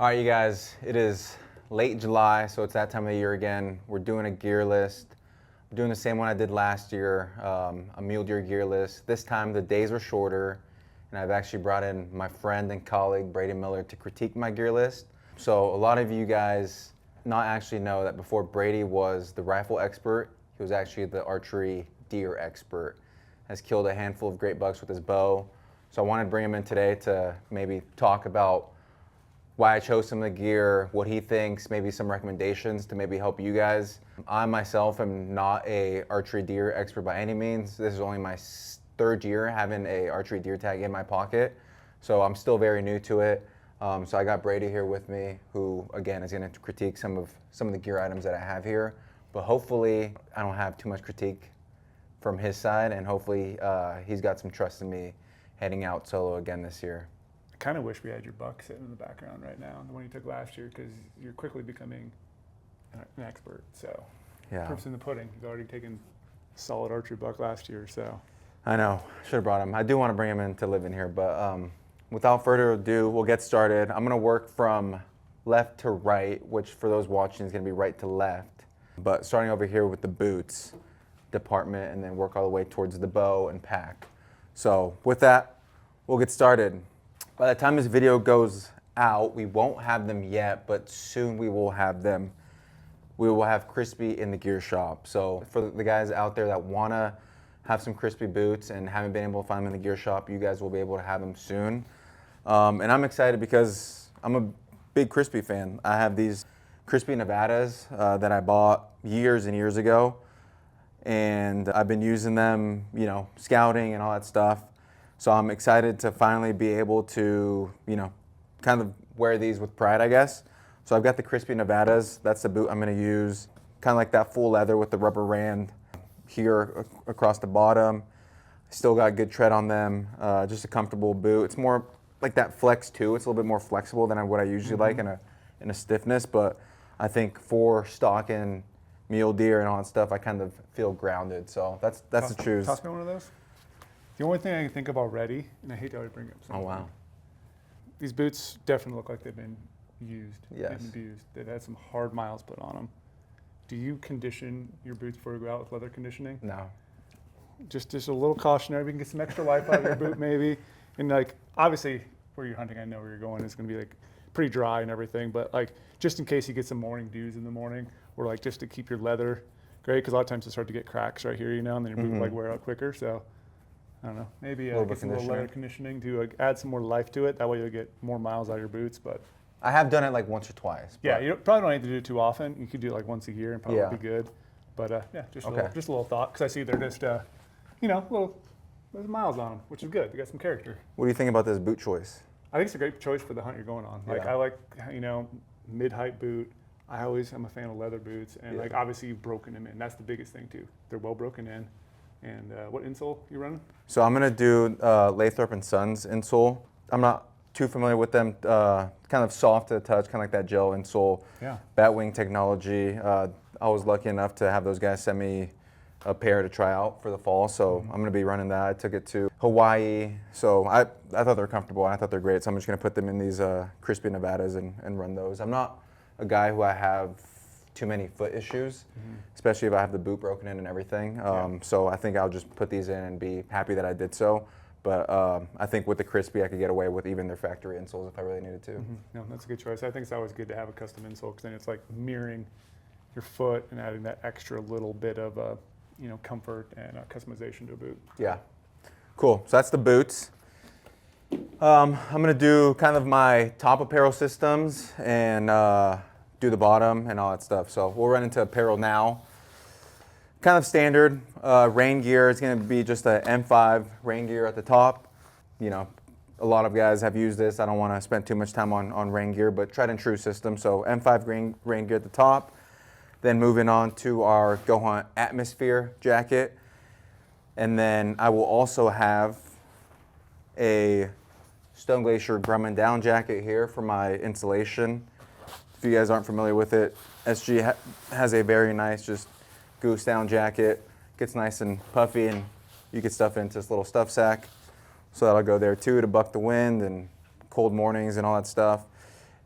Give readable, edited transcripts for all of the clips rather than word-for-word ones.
All right, you guys, it is late July, so it's that time of the year again. We're doing a gear list. I'm doing the same one I did last year, a mule deer gear list. This time the days are shorter, and I've actually brought in my friend and colleague, Brady Miller, to critique my gear list. So a lot of you guys not actually know that before Brady was the rifle expert, he was actually the archery deer expert. Has killed a handful of great bucks with his bow. So I wanted to bring him in today to maybe talk about why I chose some of the gear, what he thinks, maybe some recommendations to maybe help you guys. I myself am not a archery deer expert by any means. This is only my third year having a archery deer tag in my pocket, so I'm still very new to it. So I got Brady here with me, who again is going to critique some of the gear items that I have here. But hopefully I don't have too much critique from his side, and hopefully he's got some trust in me heading out solo again this year. I kind of wish we had your buck sitting in the background right now, the one you took last year, because you're quickly becoming an expert. So, yeah, proof's in the pudding. He's already taken a solid archery buck last year. So, I know, should have brought him. I do want to bring him in to live in here, but without further ado, we'll get started. I'm gonna work from left to right, which for those watching is gonna be right to left. But starting over here with the boots department, and then work all the way towards the bow and pack. So with that, we'll get started. By the time this video goes out, we won't have them yet, but soon we will have them. We will have Crispy in the gear shop. So for the guys out there that wanna have some Crispy boots and haven't been able to find them in the gear shop, you guys will be able to have them soon. And I'm excited because I'm a big Crispy fan. I have these Crispy Nevadas that I bought years and years ago, and I've been using them, you know, scouting and all that stuff. So I'm excited to finally be able to, you know, kind of wear these with pride, I guess. So I've got the Crispy Nevadas. That's the boot I'm going to use. Kind of like that full leather with the rubber rand here across the bottom. Still got good tread on them. Just a comfortable boot. It's more like that flex too. It's a little bit more flexible than what I usually like in a stiffness. But I think for stalking mule deer and all that stuff, I kind of feel grounded. So that's the choose. Toss me one of those. The only thing I can think of already, and I hate to already bring up something. Oh wow. These boots definitely look like they've been used. Yes. They've been abused. They've had some hard miles put on them. Do you condition your boots before you go out with leather conditioning? No. Just a little cautionary. We can get some extra life out of your boot maybe. And like, obviously where you're hunting, I know where you're going, it's gonna be like pretty dry and everything, but like just in case you get some morning dews in the morning, or like just to keep your leather great, because a lot of times it start to get cracks right here, you know, and then your boot will like wear out quicker. So I don't know, maybe get some little leather conditioning to add some more life to it. That way you'll get more miles out of your boots. But I have done it like once or twice. Yeah, you probably don't need to do it too often. You could do it like once a year and probably be good. But yeah, just a little thought, because I see they're just, you know, there's miles on them, which is good. They got some character. What do you think about this boot choice? I think it's a great choice for the hunt you're going on. Like I like, you know, mid-height boot. I'm a fan of leather boots, and like obviously you've broken them in. That's the biggest thing too. They're well broken in. And what insole you running? So I'm gonna do Lathrop & Sons insole. I'm not too familiar with them. Kind of soft to the touch, kind of like that gel insole. Yeah. Batwing technology. I was lucky enough to have those guys send me a pair to try out for the fall, so I'm gonna be running that. I took it to Hawaii, so I thought they were comfortable and I thought they're great. So I'm just gonna put them in these Crispy Nevadas and run those. I'm not a guy who I have too many foot issues, especially if I have the boot broken in and everything. So I think I'll just put these in and be happy that I did so. But I think with the Crispy, I could get away with even their factory insoles if I really needed to. No, that's a good choice. I think it's always good to have a custom insole, because then it's like mirroring your foot and adding that extra little bit of you know, comfort and customization to a boot. Yeah, cool. So that's the boots. I'm gonna do kind of my top apparel systems and do the bottom and all that stuff. So we'll run into apparel now. Kind of standard rain gear. It's going to be just a M5 rain gear at the top. You know, a lot of guys have used this. I don't want to spend too much time on rain gear, but tried and true system. So M5 rain gear at the top. Then moving on to our GOHUNT Atmosphere jacket. And then I will also have a Stone Glacier Grumman down jacket here for my insulation. If you guys aren't familiar with it, SG has a very nice just goose down jacket. Gets nice and puffy, and you can stuff it into this little stuff sack. So that'll go there too to buck the wind and cold mornings and all that stuff.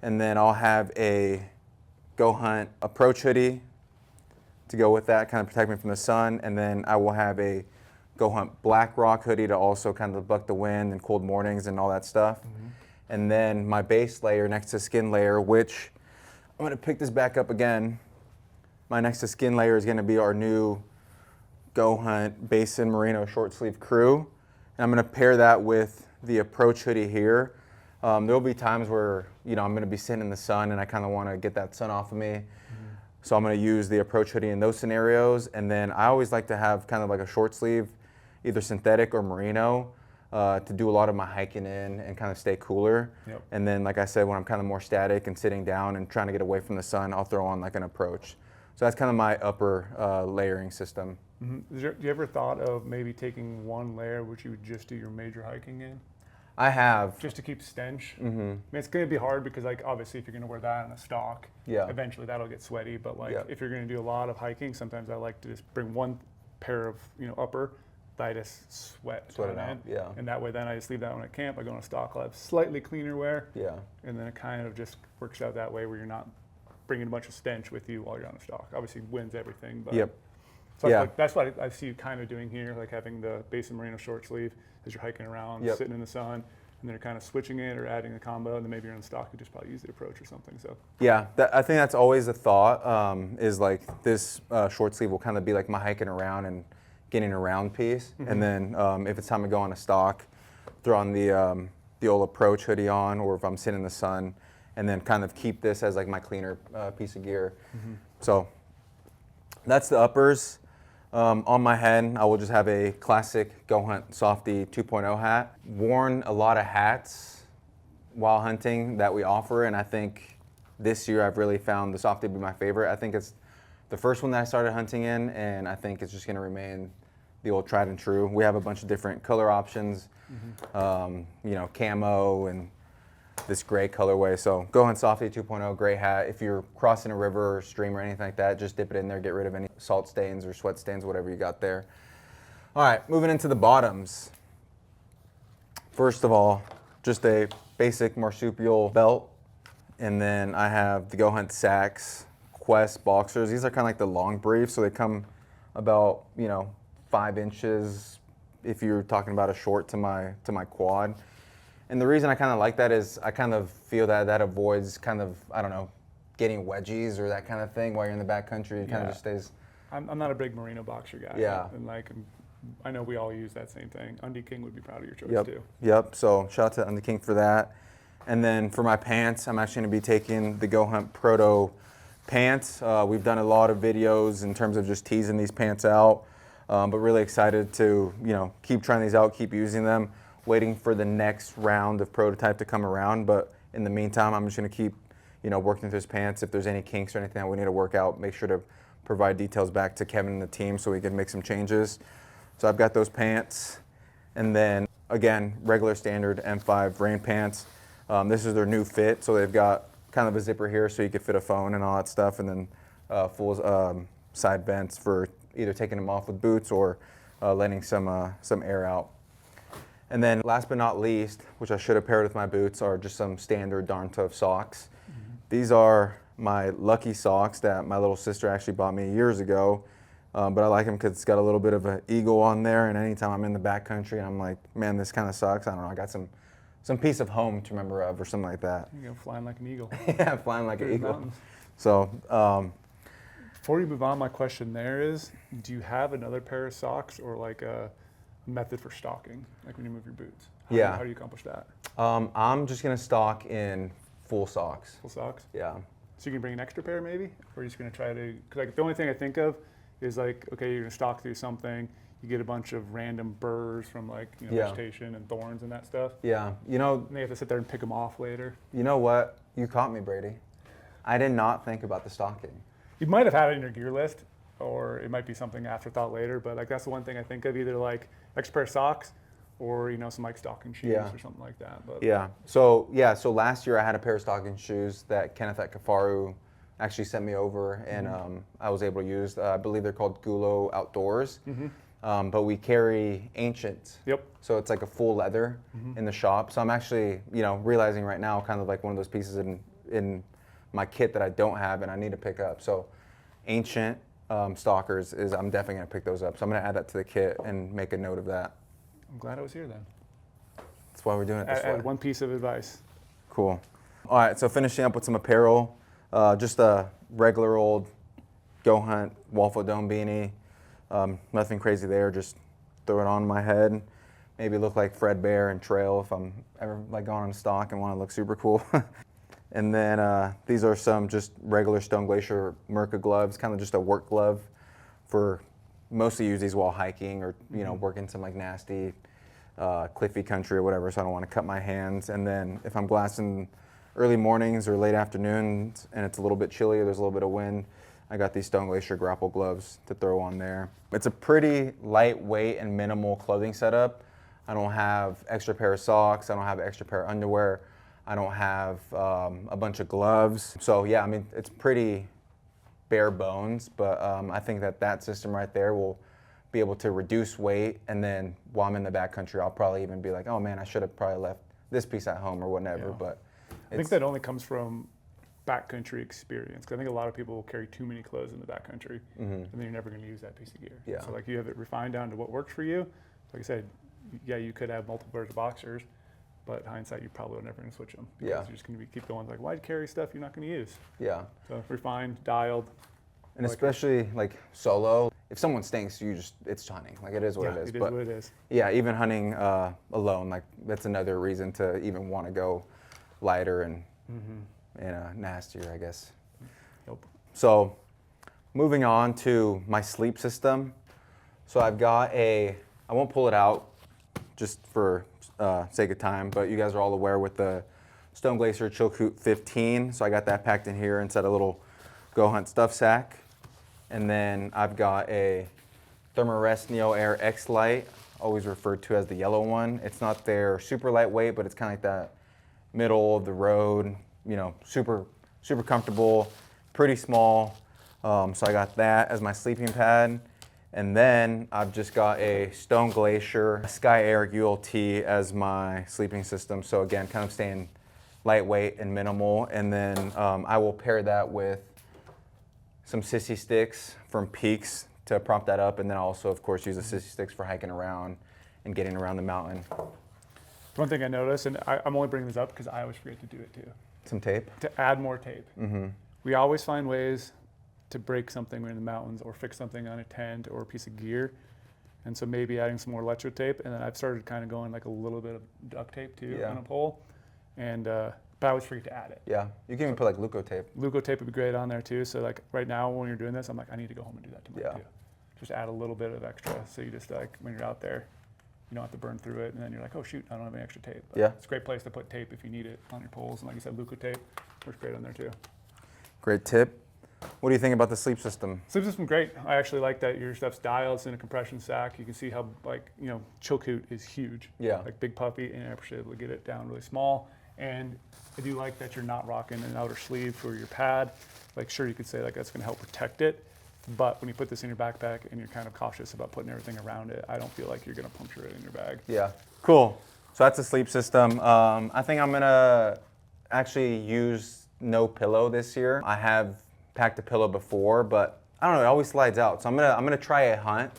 And then I'll have a GOHUNT approach hoodie to go with that, kind of protect me from the sun. And then I will have a GOHUNT Black Rock hoodie to also kind of buck the wind and cold mornings and all that stuff. And then my base layer next to skin layer, which I'm gonna pick this back up again. My next to skin layer is gonna be our new GOHUNT Basin Merino short sleeve crew. And I'm gonna pair that with the approach hoodie here. There'll be times where, you know, I'm gonna be sitting in the sun and I kind of wanna get that sun off of me. So I'm gonna use the approach hoodie in those scenarios. And then I always like to have kind of like a short sleeve, either synthetic or merino, to do a lot of my hiking in and kind of stay cooler. Yep. And then, like I said, when I'm kind of more static and sitting down and trying to get away from the sun, I'll throw on like an approach. So that's kind of my upper layering system. Do you ever thought of maybe taking one layer which you would just do your major hiking in? I have. Just to keep stench. I mean, it's going to be hard because, like, obviously, if you're going to wear that on a stock, Yeah. eventually that'll get sweaty. But like, Yeah. if you're going to do a lot of hiking, sometimes I like to just bring one pair of, you know, upper that I just sweat Sweat it on out, yeah. And that way, then I just leave that one at camp. I go on a stock, I'll have slightly cleaner wear, Yeah. and then it kind of just works out that way where you're not bringing a bunch of stench with you while you're on a stock. Obviously, wind's everything, but Yep. so Yeah. that's what I see you kind of doing here, like having the Basin Merino short sleeve as you're hiking around, Yep. sitting in the sun, and then you're kind of switching it or adding a combo, and then maybe you're on stock, you just probably use the approach or something. So Yeah, I think that's always a thought, is like this short sleeve will kind of be like my hiking around and getting around piece. And then if it's time to go on a stock, throw on the old approach hoodie on, or if I'm sitting in the sun, and then kind of keep this as like my cleaner piece of gear. So that's the uppers. On my head, I will just have a classic GOHUNT Softy 2.0 hat. Worn a lot of hats while hunting that we offer, and I think this year I've really found the Softy to be my favorite. I think it's the first one that I started hunting in, and I think it's just gonna remain the old tried and true. We have a bunch of different color options, you know, camo and this gray colorway. So GOHUNT Softy 2.0 gray hat. If you're crossing a river or stream or anything like that, just dip it in there, get rid of any salt stains or sweat stains, whatever you got there. All right, moving into the bottoms. First of all, just a basic marsupial belt. And then I have the GOHUNT Sax Quest boxers. These are kind of like the long briefs, so they come about, you know, 5 inches if you're talking about a short to my quad. And the reason I kind of like that is I kind of feel that that avoids kind of, I don't know, getting wedgies or that kind of thing while you're in the backcountry. It kind of just stays. I'm not a big merino boxer guy. Yeah. And like, I know we all use that same thing. Undie King would be proud of your choice Yep. too. Yep. So shout out to Undie King for that. And then for my pants, I'm actually going to be taking the GOHUNT Proto pants. We've done a lot of videos in terms of just teasing these pants out, but really excited to, you know, keep trying these out, keep using them, waiting for the next round of prototype to come around. But in the meantime, I'm just going to keep, you know, working through his pants. If there's any kinks or anything that we need to work out, make sure to provide details back to Kevin and the team so we can make some changes. So I've got those pants. And then again, regular standard M5 rain pants. This is their new fit. So they've got kind of a zipper here so you could fit a phone and all that stuff. And then full side vents for either taking them off with boots or letting some air out. And then last but not least, which I should have paired with my boots, are just some standard Darn Tough socks. These are my Lucky socks that my little sister actually bought me years ago. But I like them because it's got a little bit of an eagle on there, and anytime I'm in the backcountry and I'm like, man, this kind of sucks, I don't know, I got some piece of home to remember of or something like that. You go flying like an eagle. Yeah, flying like an Through the eagle. mountains. So, Before we move on, my question there is, do you have another pair of socks or like a method for stocking, like when you move your boots? How do you accomplish that? I'm just gonna stock in full socks. Full socks? Yeah. So you can bring an extra pair maybe? Or are you just gonna try to, cause like the only thing I think of is like, okay, you're gonna stock through something, you get a bunch of random burrs from like, you know, Yeah. vegetation and thorns and that stuff. Yeah, you know, And they have to sit there and pick them off later. you know what? You caught me, Brady. I did not think about the stocking. You might have had it in your gear list, or it might be something afterthought later, but like that's the one thing I think of, either like extra pair of socks or, you know, some like stocking shoes Yeah. or something like that. But Yeah. So last year I had a pair of stocking shoes that Kenneth at Kafaru actually sent me over, and I was able to use. I believe they're called Gulo Outdoors. But we carry Ancient. Yep. So it's like a full leather in the shop. So I'm actually, you know, realizing right now, kind of like one of those pieces in my kit that I don't have and I need to pick up. So ancient stalkers is, I'm definitely gonna pick those up. So I'm gonna add that to the kit and make a note of that. I'm glad I was here then. That's why we're doing it this way. Add one piece of advice. Cool. All right, so finishing up with some apparel, just a regular old GOHUNT waffle dome beanie. Nothing crazy there, just throw it on my head. Maybe look like Fred Bear and Trail if I'm ever like going on stock and want to look super cool. And then these are some just regular Stone Glacier Merca gloves, kind of just a work glove for mostly use these while hiking or working some like nasty cliffy country or whatever, so I don't want to cut my hands. And then if I'm glassing early mornings or late afternoons and it's a little bit chilly or there's a little bit of wind, I got these Stone Glacier grapple gloves to throw on there. It's a pretty lightweight and minimal clothing setup. I don't have extra pair of socks, I don't have extra pair of underwear, I don't have a bunch of gloves. So yeah, I mean, it's pretty bare bones, but I think that system right there will be able to reduce weight, and then while I'm in the backcountry, I'll probably even be like, oh man, I should have probably left this piece at home or whatever. Yeah. But I think that only comes from backcountry experience, because I think a lot of people will carry too many clothes in the backcountry, and then you're never going to use that piece of gear. Yeah. So like you have it refined down to what works for you. Like I said, yeah, you could have multiple pairs of boxers, but hindsight, you probably are never going to switch them. Because Yeah. you're just going to keep going like, why'd you carry stuff you're not going to use? yeah, So refined, dialed. and like especially like solo, if someone stinks, it's hunting. Like it is what yeah, it is. it is But what it is. yeah, even hunting alone, like that's another reason to even want to go lighter and nastier, I guess. Yep. So moving on to my sleep system. So I've got I won't pull it out just for sake of time, but you guys are all aware with the Stone Glacier Chilkoot 15. So I got that packed in here inside a little GOHUNT stuff sack. And then I've got a Thermarest Neo Air X Lite, always referred to as the yellow one. It's not their super lightweight, but it's kind of like that middle of the road, super comfortable, pretty small. So I got that as my sleeping pad. And then I've just got a Stone Glacier Sky Air ULT as my sleeping system. So again, kind of staying lightweight and minimal. And then I will pair that with some sissy sticks from Peaks to prop that up. And then I'll also, of course, use the sissy sticks for hiking around and getting around the mountain. One thing I noticed, and I'm only bringing this up because I always forget to do it too, Some tape. to add more tape. We always find ways to break something when we're in the mountains or fix something on a tent or a piece of gear. And so maybe adding some more electro tape. And then I've started kind of going like a little bit of duct tape too Yeah. on a pole. And, but I always forget to add it. Yeah, you can even put like Leuco tape. Leuco tape would be great on there too. So like right now when you're doing this, I'm like, I need to go home and do that tomorrow Yeah. too. Just add a little bit of extra. So you just like, when you're out there, you don't have to burn through it. And then you're like, oh shoot, I don't have any extra tape. But Yeah. it's a great place to put tape if you need it on your poles. And like you said, Leuco tape works great on there too. Great tip. What do you think about the sleep system? Sleep system, great. I actually like that your stuff's dialed. It's in a compression sack. You can see how Chilkoot is huge. Yeah. Like big puppy, and you're able to get it down really small. And I do like that you're not rocking an outer sleeve for your pad. Like sure, you could say like that's going to help protect it, but when you put this in your backpack and you're kind of cautious about putting everything around it, I don't feel like you're going to puncture it in your bag. Yeah. Cool. So that's the sleep system. I think I'm gonna actually use no pillow this year. I have packed a pillow before, but I don't know, it always slides out. So I'm gonna try a hunt.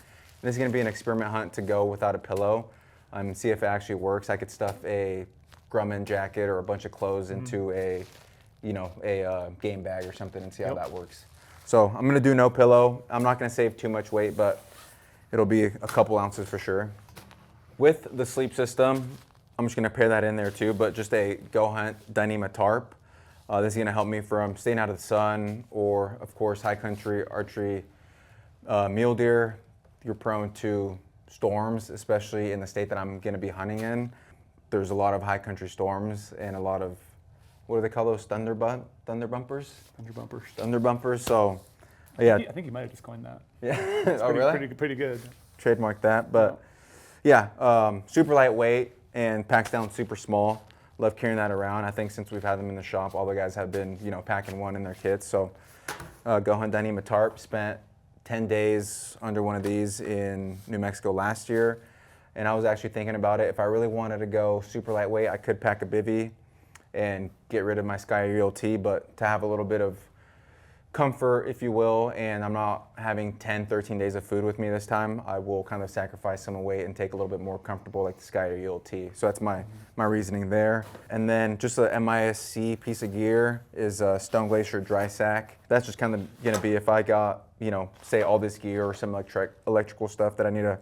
This is gonna be an experiment hunt to go without a pillow and see if it actually works. I could stuff a Grumman jacket or a bunch of clothes into a game bag or something and see how that works. So I'm gonna do no pillow. I'm not gonna save too much weight, but it'll be a couple ounces for sure. With the sleep system, I'm just gonna pair that in there too, but just a GOHUNT Daima Tarp. This is gonna help me from staying out of the sun or, of course, high country, archery, mule deer. You're prone to storms, especially in the state that I'm gonna be hunting in. There's a lot of high country storms and a lot of, what do they call those, thunder bumpers? Thunder bumpers. Thunder bumpers, so, yeah. I think you might have just coined that. Yeah, It's oh really? Pretty good. Trademark that, but yeah, super lightweight and packs down super small. Love carrying that around. I think since we've had them in the shop, all the guys have been, packing one in their kits. So GOHUNT Daima Tarp, spent 10 days under one of these in New Mexico last year. And I was actually thinking about it. If I really wanted to go super lightweight, I could pack a bivy and get rid of my Sky ELT, but to have a little bit of comfort, if you will, and I'm not having 10, 13 days of food with me this time, I will kind of sacrifice some weight and take a little bit more comfortable like the Sky ELT. So that's my reasoning there. And then just a MISC piece of gear is a Stone Glacier dry sack. That's just kind of gonna be if I got, you know, say all this gear or some electrical stuff that I need to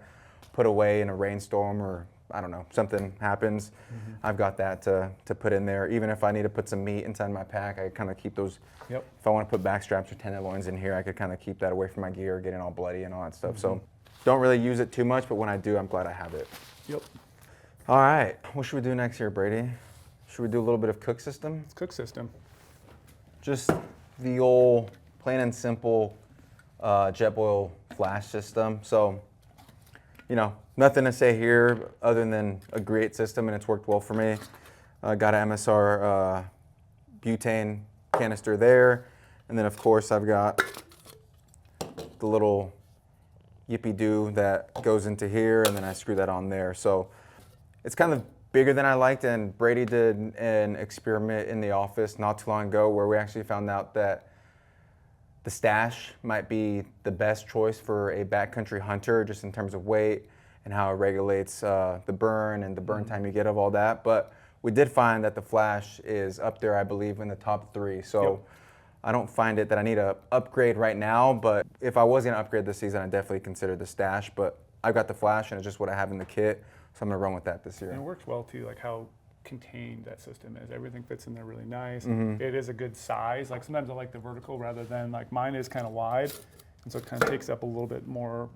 put away in a rainstorm, or I don't know, something happens, I've got that to put in there. Even if I need to put some meat inside my pack, I kind of keep those. Yep. If I want to put back straps or tenderloins in here, I could kind of keep that away from my gear, getting all bloody and all that stuff. So don't really use it too much, but when I do, I'm glad I have it. Yep. All right, what should we do next here, Brady? Should we do a little bit of cook system? It's cook system. Just the old plain and simple Jetboil flash system. So, you know, nothing to say here other than a great system, and it's worked well for me. Got an MSR butane canister there, and then of course I've got the little yippee-doo that goes into here, and then I screw that on there. So it's kind of bigger than I liked, and Brady did an experiment in the office not too long ago where we actually found out that the stash might be the best choice for a backcountry hunter, just in terms of weight and how it regulates the burn and the burn time you get of all that. But we did find that the flash is up there, I believe, in the top 3. So Yep. I don't find it that I need to upgrade right now, but if I was gonna upgrade this season, I definitely consider the stash. But I've got the flash, and it's just what I have in the kit, so I'm gonna run with that this year. And it works well too, like how contained that system is. Everything fits in there really nice. It is a good size. Like sometimes I like the vertical rather than, like mine is kind of wide, and so it kind of takes up a little bit more,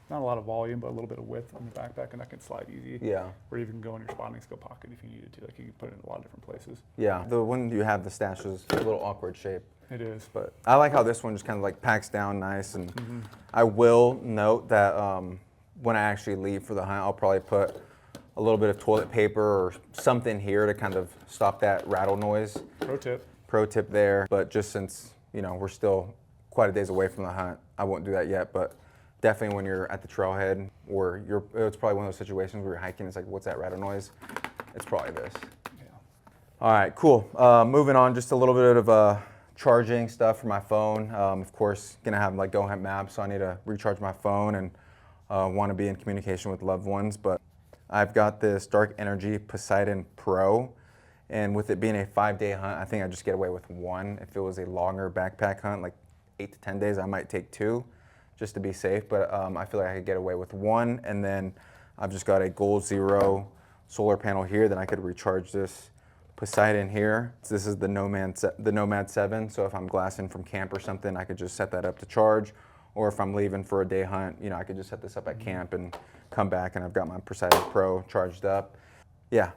not a lot of volume, but a little bit of width on the backpack, and that can slide easy. Yeah. Or even go in your spotting scope pocket if you needed to. Like you can put it in a lot of different places. Yeah, the one you have, the stash, is a little awkward shape. It is. But I like how this one just kind of like packs down nice. And I will note that when I actually leave for the hunt, I'll probably put a little bit of toilet paper or something here to kind of stop that rattle noise. Pro tip there. But just since, you know, we're still quite a days away from the hunt, I won't do that yet. But definitely when you're at the trailhead, or it's probably one of those situations where you're hiking, it's like, what's that rattle noise? It's probably this. Yeah. All right, cool. Moving on, just a little bit of charging stuff for my phone. Of course, gonna have like GOHUNT maps, so I need to recharge my phone and want to be in communication with loved ones. But I've got this Dark Energy Poseidon Pro, and with it being a 5-day hunt, I think I just get away with 1. If it was a longer backpack hunt, like 8 to 10 days, I might take 2 just to be safe. But I feel like I could get away with 1, and then I've just got a Goal Zero solar panel here that I could recharge this Poseidon here. So this is the Nomad 7, so if I'm glassing from camp or something, I could just set that up to charge. Or if I'm leaving for a day hunt, you know, I could just set this up at camp and come back, and I've got my Poseidon Pro charged up. Yeah,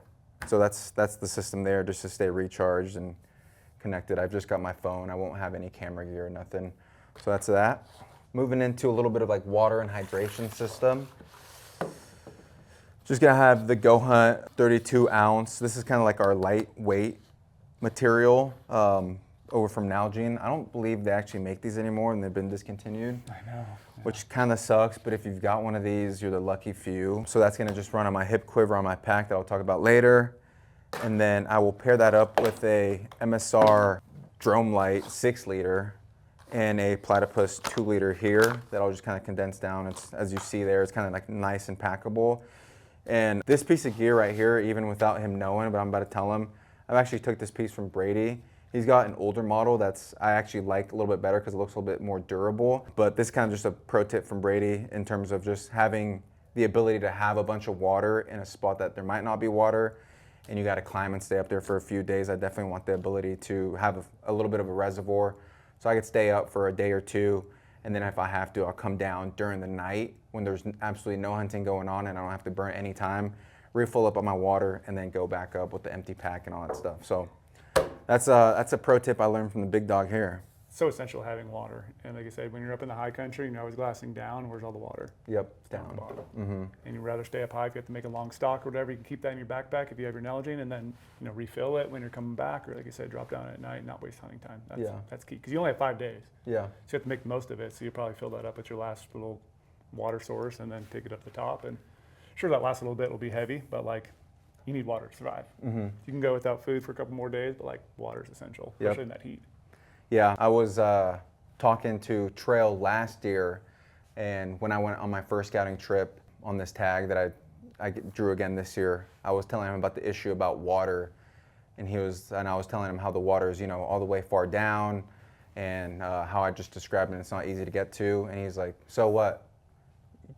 so that's the system there, just to stay recharged and connected. I've just got my phone. I won't have any camera gear or nothing. So that's that. Moving into a little bit of like water and hydration system. Just gonna have the GOHUNT 32 ounce. This is kind of like our lightweight material over from Nalgene. I don't believe they actually make these anymore, and they've been discontinued. I know. Which kind of sucks, but if you've got one of these, you're the lucky few. So that's gonna just run on my hip quiver on my pack that I'll talk about later. And then I will pair that up with a MSR Drome Light 6 liter and a Platypus 2 liter here that I'll just kind of condense down. It's, as you see there, it's kind of like nice and packable. And this piece of gear right here, even without him knowing, but I'm about to tell him, I've actually took this piece from Brady. He's got an older model that's I actually like a little bit better because it looks a little bit more durable. But this is kind of just a pro tip from Brady in terms of just having the ability to have a bunch of water in a spot that there might not be water, and you got to climb and stay up there for a few days. I definitely want the ability to have a little bit of a reservoir, so I could stay up for a day or two, and then if I have to, I'll come down during the night when there's absolutely no hunting going on and I don't have to burn any time, refill up on my water, and then go back up with the empty pack and all that stuff. So that's a pro tip I learned from the big dog here. So essential having water. And like I said, when you're up in the high country and you're always glassing down, where's all the water? Yep, It's down at the bottom. Mm-hmm. And you'd rather stay up high if you have to make a long stalk or whatever. You can keep that in your backpack if you have your Nalgene, and then refill it when you're coming back, or like I said, drop down at night and not waste hunting time. That's key, because you only have 5 days. Yeah. So you have to make the most of it. So you probably fill that up at your last little water source and then take it up the top. And sure, that last little bit will be heavy, but like you need water to survive. Mm-hmm. You can go without food for a couple more days, but like water is essential, especially in that heat. Yeah, I was talking to Trail last year, and when I went on my first scouting trip on this tag that I drew again this year, I was telling him about the issue about water, and I was telling him how the water is, all the way far down, and how I just described it. It's not easy to get to, and he's like, "So what?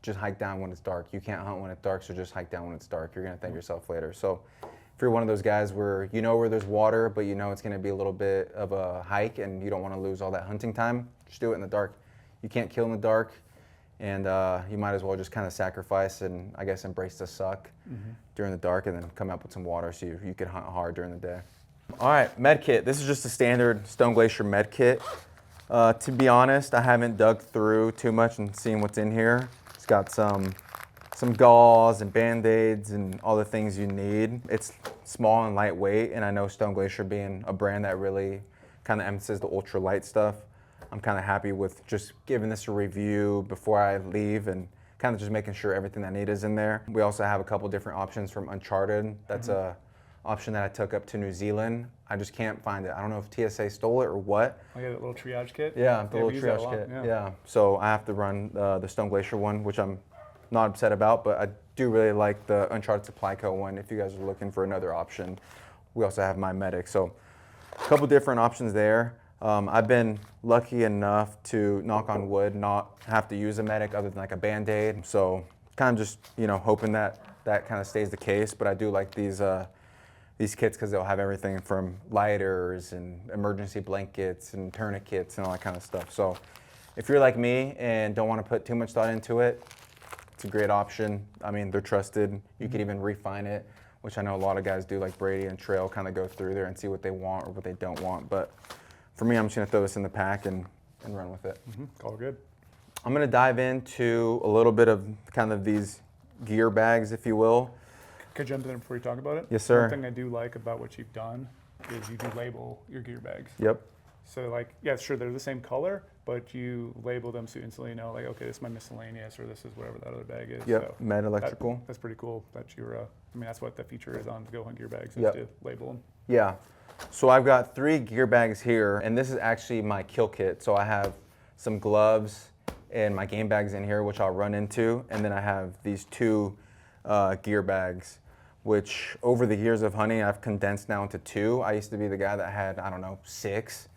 Just hike down when it's dark. You can't hunt when it's dark, so just hike down when it's dark. You're gonna thank yourself later." So if you're one of those guys where where there's water, but it's gonna be a little bit of a hike and you don't wanna lose all that hunting time, just do it in the dark. You can't kill in the dark, and you might as well just kind of sacrifice and I guess embrace the suck during the dark, and then come up with some water so you could hunt hard during the day. All right, med kit. This is just a standard Stone Glacier med kit. To be honest, I haven't dug through too much and seen what's in here. It's got some gauze and Band-Aids and all the things you need. It's small and lightweight, and I know Stone Glacier being a brand that really kind of emphasizes the ultra light stuff, I'm kind of happy with just giving this a review before I leave and kind of just making sure everything I need is in there. We also have a couple different options from Uncharted. That's a option that I took up to New Zealand. I just can't find it. I don't know if TSA stole it or what. I got a little triage kit. Yeah, the little we use that a triage lot, kit. yeah. Yeah. So I have to run the Stone Glacier one, which I'm not upset about, but I do really like the Uncharted Supply Co. one if you guys are looking for another option. We also have My Medic. So a couple different options there. I've been lucky enough to, knock on wood, not have to use a medic other than like a Band-Aid. So kind of just, hoping that kind of stays the case. But I do like these kits because they'll have everything from lighters and emergency blankets and tourniquets and all that kind of stuff. So if you're like me and don't want to put too much thought into it, it's a great option. I mean, they're trusted. You could even refine it, which I know a lot of guys do, like Brady and Trail, kind of go through there and see what they want or what they don't want. But for me, I'm just gonna throw this in the pack and run with it. All good. I'm gonna dive into a little bit of kind of these gear bags, if you will. Could I jump in before you talk about it? Yes, sir. One thing I do like about what you've done is you do label your gear bags. Yep. So like, yeah, sure, they're the same color, but you label them so you instantly know, like, okay, this is my miscellaneous, or this is whatever that other bag is. Yep. So Med electrical. that's pretty cool. That you're, that's what the feature is on the GOHUNT gear bags, is Yep. to label them. Yeah. So I've got 3 gear bags here, and this is actually my kill kit. So I have some gloves and my game bags in here, which I'll run into, and then I have these 2 gear bags, which over the years of hunting, I've condensed now into 2. I used to be the guy that had, 6,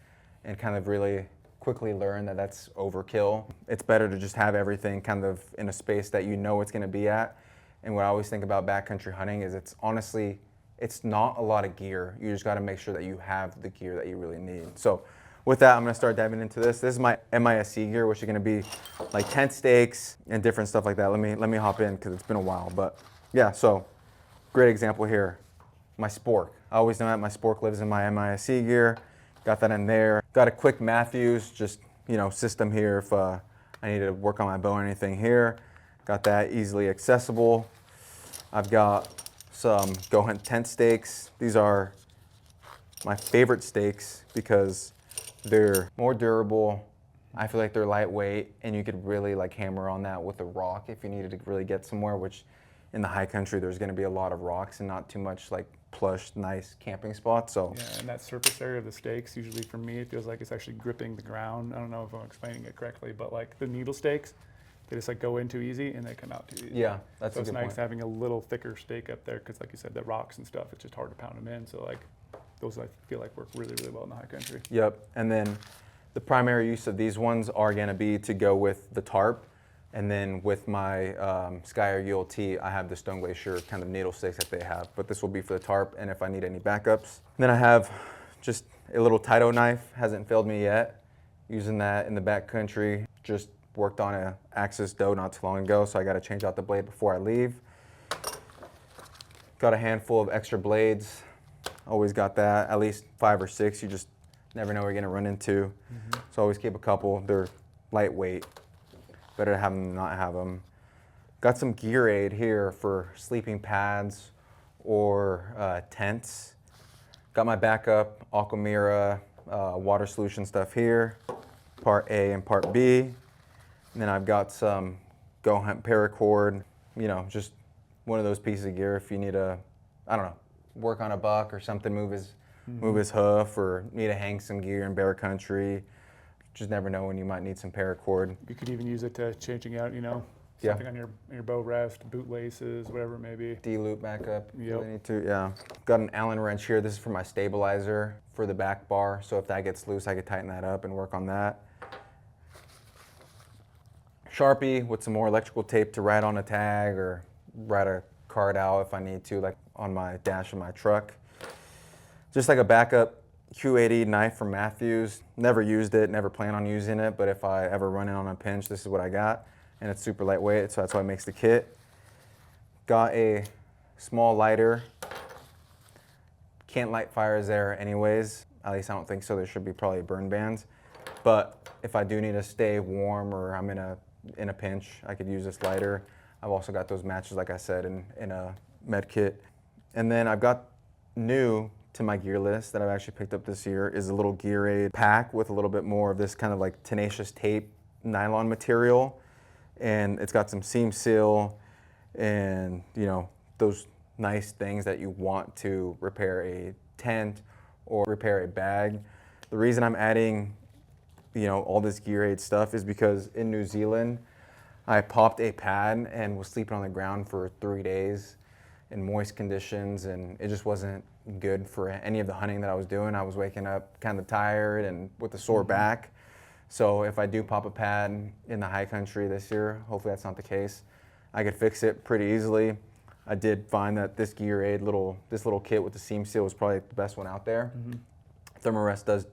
and kind of really quickly learned that that's overkill. It's better to just have everything kind of in a space that it's gonna be at. And what I always think about backcountry hunting is it's not a lot of gear. You just gotta make sure that you have the gear that you really need. So with that, I'm gonna start diving into this. This is my MISC gear, which is gonna be like tent stakes and different stuff like that. Let me hop in because it's been a while, but yeah, so great example here. My spork. I always know that my spork lives in my MISC gear. Got that in there. Got a quick Matthews, just, system here if I need to work on my bow or anything here. Got that easily accessible. I've got some GOHUNT tent stakes. These are my favorite stakes because they're more durable. I feel like they're lightweight, and you could really like hammer on that with a rock if you needed to really get somewhere, which in the high country, there's gonna be a lot of rocks and not too much like plush, nice camping spots. So Yeah, and that surface area of the stakes, usually for me, it feels like it's actually gripping the ground. I don't know if I'm explaining it correctly, but like the needle stakes, they just like go in too easy and they come out too easy. yeah, that's So a it's good nice point. having a little thicker stake up there because, like you said, the rocks and stuff, it's just hard to pound them in. So like those I feel like work really, really well in the high country. Yep, and then the primary use of these ones are gonna be to go with the Tarp. And then with my Skyer ULT, I have the Stone Glacier kind of needle sticks that they have, but this will be for the Tarp and if I need any backups. Then I have just a little Taito knife, hasn't failed me yet. Using that in the backcountry, just worked on a Axis doe not too long ago, so I gotta change out the blade before I leave. Got a handful of extra blades, always got that, at least 5 or 6, you just never know what you're gonna run into. So always keep a couple, they're lightweight. Better to have them than not have them. Got some gear aid here for sleeping pads or tents. Got my backup Aquamira water solution stuff here, part A and part B. And then I've got some GOHUNT paracord, just one of those pieces of gear if you need a I don't know, work on a buck or something, move his hoof, or need to hang some gear in bear country. Just never know when you might need some paracord. You could even use it to changing out, Yeah. something on your bow rest, boot laces, whatever it may be. D-loop backup. Yep. Really need to, yeah. Got an Allen wrench here. This is for my stabilizer for the back bar. So if that gets loose, I could tighten that up and work on that. Sharpie with some more electrical tape to write on a tag or write a card out if I need to, like on my dash of my truck. Just like a backup Q80 knife from Matthews. Never used it, never plan on using it, but if I ever run in on a pinch, this is what I got. And it's super lightweight, so that's why it makes the kit. Got a small lighter. Can't light fires there anyways. At least I don't think so. There should be probably burn bans. But if I do need to stay warm or I'm in a pinch, I could use this lighter. I've also got those matches, like I said, in a med kit. And then I've got new to my gear list that I've actually picked up this year is a little Gear Aid pack with a little bit more of this kind of like tenacious tape nylon material. And it's got some seam seal and, those nice things that you want to repair a tent or repair a bag. The reason I'm adding, all this Gear Aid stuff is because in New Zealand, I popped a pad and was sleeping on the ground for 3 days in moist conditions, and it just wasn't good for any of the hunting that I was doing. I was waking up kind of tired and with a sore back. So if I do pop a pad in the high country this year, hopefully that's not the case, I could fix it pretty easily. I did find that this Gear Aid this little kit with the seam seal was probably the best one out there. Thermarest does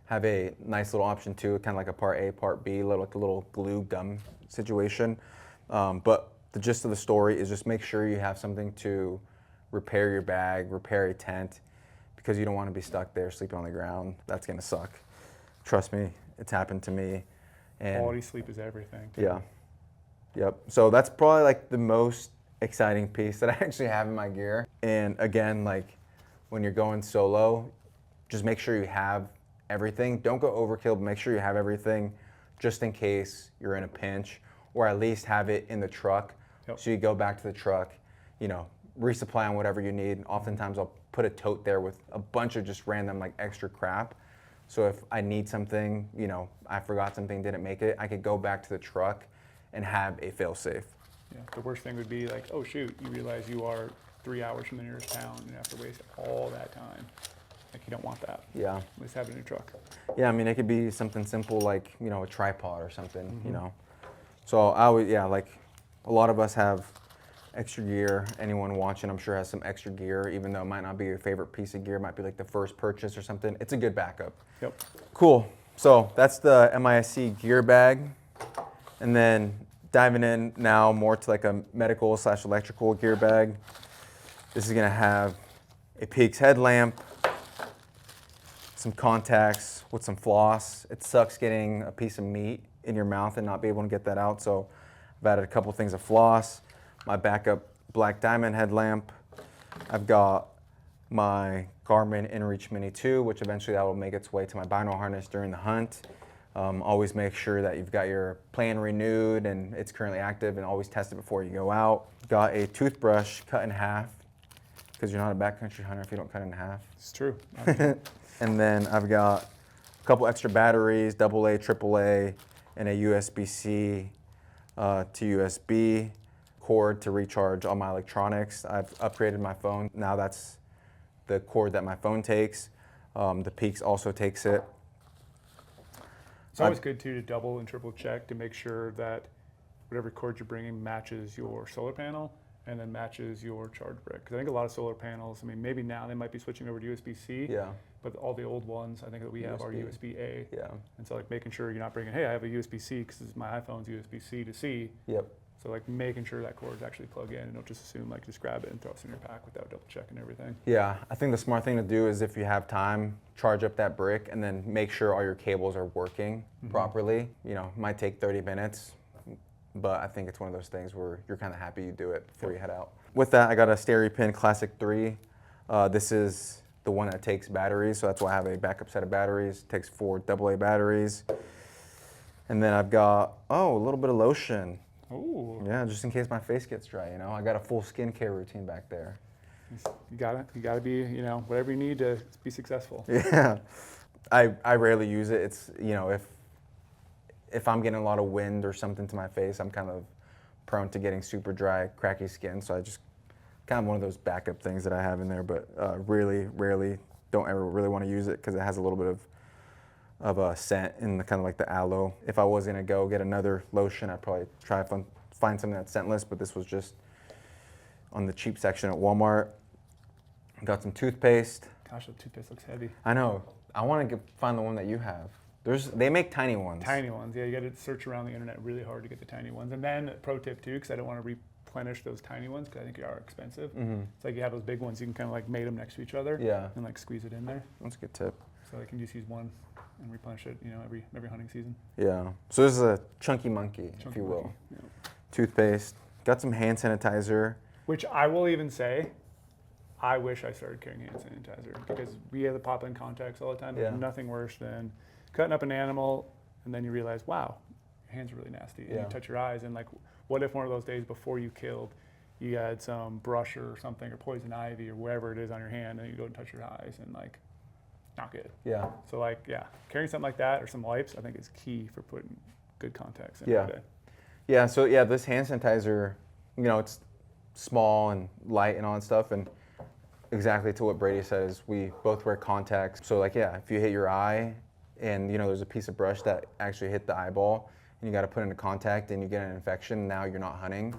have a nice little option too, kind of like a part A, part B, like a little glue gum situation. But the gist of the story is just make sure you have something to repair your bag, repair a tent, because you don't want to be stuck there sleeping on the ground. That's gonna suck. Trust me, it's happened to me. And Quality sleep is everything. yeah, yep. So that's probably like the most exciting piece that I actually have in my gear. And again, like when you're going solo, just make sure you have everything. Don't go overkill, but make sure you have everything just in case you're in a pinch, or at least have it in the truck. Yep. So you go back to the truck, resupply on whatever you need. Oftentimes I'll put a tote there with a bunch of just random like extra crap. So if I need something, I forgot something, didn't make it, I could go back to the truck and have a fail-safe. Yeah. The worst thing would be like, oh shoot, you realize you are 3 hours from the nearest town and you have to waste all that time. Like you don't want that. Yeah. At least have it in your truck. Yeah, I mean, it could be something simple like, a tripod or something, So I would, like a lot of us have extra gear. Anyone watching, I'm sure, has some extra gear, even though it might not be your favorite piece of gear. It might be like the first purchase or something. It's a good backup. Yep. Cool. So that's the MISC gear bag. And then diving in now more to like a medical/electrical gear bag. This is gonna have a Peaks headlamp, some contacts with some floss. It sucks getting a piece of meat in your mouth and not be able to get that out. So I've added a couple things of floss, my backup black diamond headlamp. I've got my Garmin InReach Mini 2, which eventually that will make its way to my binaural harness during the hunt. Always make sure that you've got your plan renewed and it's currently active, and always test it before you go out. Got a toothbrush cut in half, because you're not a backcountry hunter if you don't cut it in half. It's true. And then I've got a couple extra batteries, AA, AAA, and a USB-C to USB cord to recharge all my electronics. I've upgraded my phone. Now that's the cord that my phone takes. The Peaks also takes it. It's always good too to double and triple check to make sure that whatever cord you're bringing matches your solar panel and then matches your charge brick. Because I think a lot of solar panels, maybe now they might be switching over to USB-C. Yeah. But all the old ones, I think that we have are USB-A. Yeah. And so like making sure you're not bringing, hey, I have a USB-C because my iPhone's USB-C to C. Yep. So like making sure that cord is actually plugged in, and don't just assume like just grab it and throw it in your pack without double checking everything. Yeah, I think the smart thing to do is if you have time, charge up that brick and then make sure all your cables are working properly. Might take 30 minutes, but I think it's one of those things where you're kind of happy you do it before you head out. With that, I got a SteriPin Classic 3. This is the one that takes batteries, so that's why I have a backup set of batteries. It takes 4 AA batteries. And then I've got, a little bit of lotion. Ooh. Yeah, just in case my face gets dry, I got a full skincare routine back there. You gotta be, whatever you need to be successful. Yeah, I rarely use it. It's, if I'm getting a lot of wind or something to my face, I'm kind of prone to getting super dry, cracky skin. So I just kind of one of those backup things that I have in there, but rarely don't ever really want to use it because it has a little bit of a scent in the kind of like the aloe. If I was gonna go get another lotion, I'd probably try to find something that's scentless, but this was just on the cheap section at Walmart. Got some toothpaste. Gosh, the toothpaste looks heavy. I know. I want to find the one that you have. They make tiny ones. Tiny ones, yeah. You got to search around the internet really hard to get the tiny ones. And then pro tip too, because I don't want to replenish those tiny ones because I think they are expensive. Mm-hmm. It's like you have those big ones, you can kind of like mate them next to each other. Yeah. And like squeeze it in there. That's a good tip. So I can just use one and replenish it, every hunting season. Yeah. So this is a chunky monkey, if Chunky you will. monkey, yeah. Toothpaste. Got some hand sanitizer. Which I will even say, I wish I started carrying hand sanitizer because we have the pop-in contacts all the time. Yeah. There's nothing worse than cutting up an animal and then you realize, wow, your hands are really nasty. And Yeah. you touch your eyes and like, what if one of those days before you killed, you had some brush or something or poison ivy or wherever it is on your hand and you go and touch your eyes and like, not good. Yeah. So like, yeah, carrying something like that or some wipes, I think is key for putting good contacts in Yeah. every day. Yeah. So yeah, this hand sanitizer, it's small and light and all that stuff, and exactly to what Brady said is we both wear contacts. So like, yeah, if you hit your eye and there's a piece of brush that actually hit the eyeball and you got to put it into contact and you get an infection, now you're not hunting.